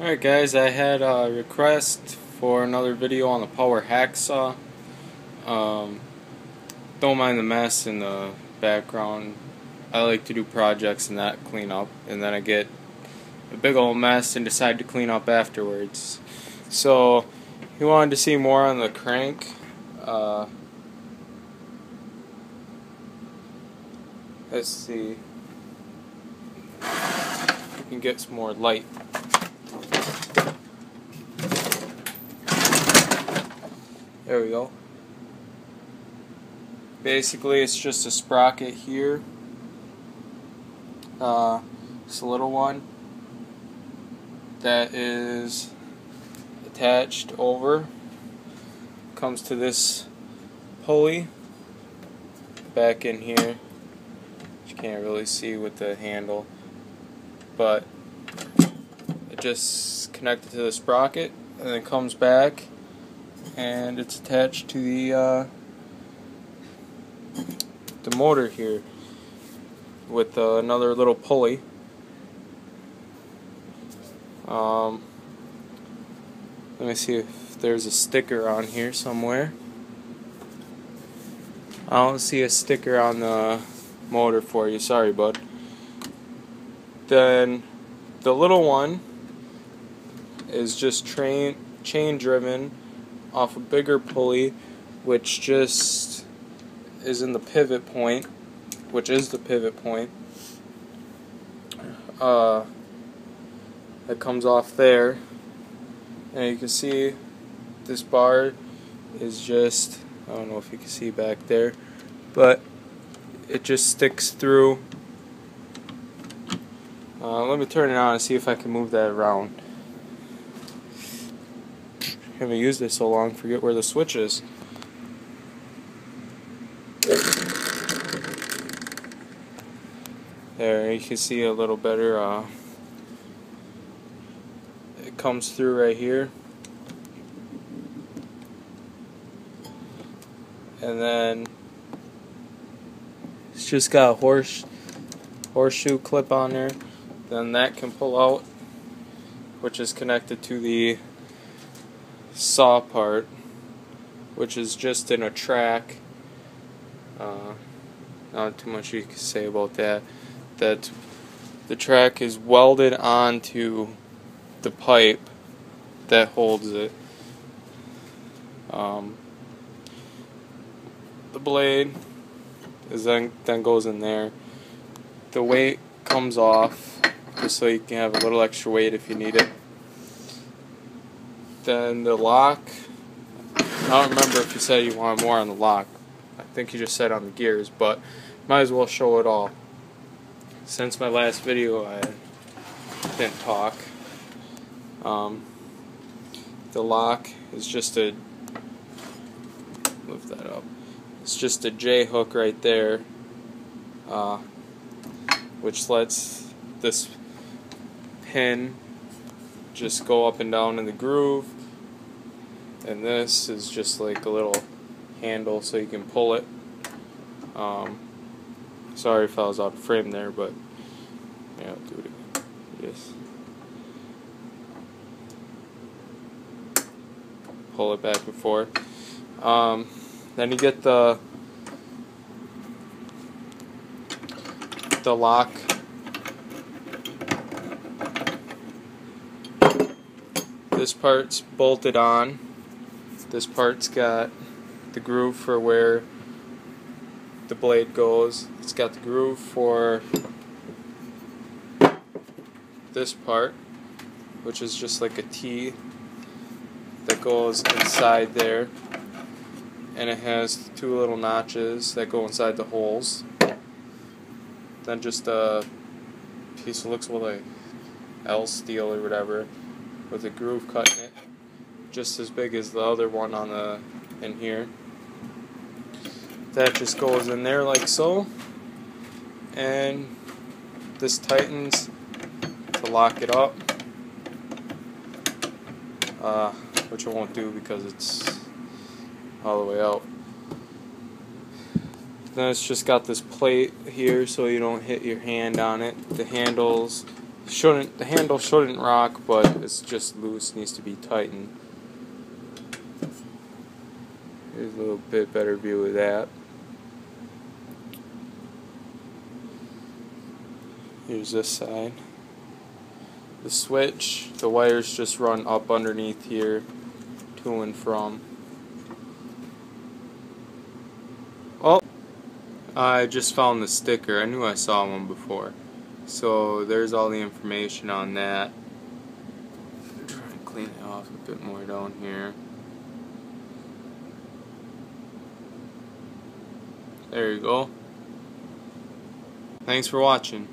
Alright guys, I had a request for another video on the power hacksaw. Um, don't mind the mess in the background. I like to do projects and that clean up, and then I get a big old mess and decide to clean up afterwards. So, you wanted to see more on the crank. Let's see. We can get some more light. There we go. Basically, it's just a sprocket here. It's a little one that is attached over. Comes to this pulley back in here. You can't really see with the handle, but it just connected to the sprocket and then comes back, and it's attached to the motor here with another little pulley. Let me see if there's a sticker on here somewhere. I don't see a sticker on the motor for you, sorry bud. Then the little one is just chain driven off a bigger pulley, which just is in the pivot point, which is the pivot point. That comes off there, and you can see this bar is just, I don't know if you can see back there, but it just sticks through. Let me turn it on and see if I can move that around. I haven't used it so long, forget where the switch is. There, you can see a little better. It comes through right here, and then it's just got a horseshoe clip on there. Then that can pull out, which is connected to the saw part, which is just in a track. Not too much you can say about that. That the track is welded onto the pipe that holds it. The blade is then goes in there. The weight comes off just so you can have a little extra weight if you need it. Then the lock, I don't remember if you said you wanted more on the lock. I think you just said on the gears, but might as well show it all. Since my last video I didn't talk. The lock is just a, lift that up, it's just a J hook right there, which lets this pin just go up and down in the groove, and this is just like a little handle so you can pull it. Sorry if I was out of frame there, but yeah, I'll do it again. Yes. Pull it back and forth. Then you get the lock. This part's bolted on. This part's got the groove for where the blade goes. It's got the groove for this part, which is just like a T that goes inside there, and it has two little notches that go inside the holes. Then just a piece that looks like L steel or whatever, with a groove cut in it, just as big as the other one on the in here. That just goes in there like so, and this tightens to lock it up, which I won't do because it's all the way out. Then it's just got this plate here so you don't hit your hand on it. The handles The handle shouldn't rock, but it's just loose, needs to be tightened. Here's a little bit better view of that. Here's this side. The switch, the wires just run up underneath here, to and from. Oh, I just found the sticker. I knew I saw one before. So there's all the information on that. Try and clean it off a bit more down here. There you go. Thanks for watching.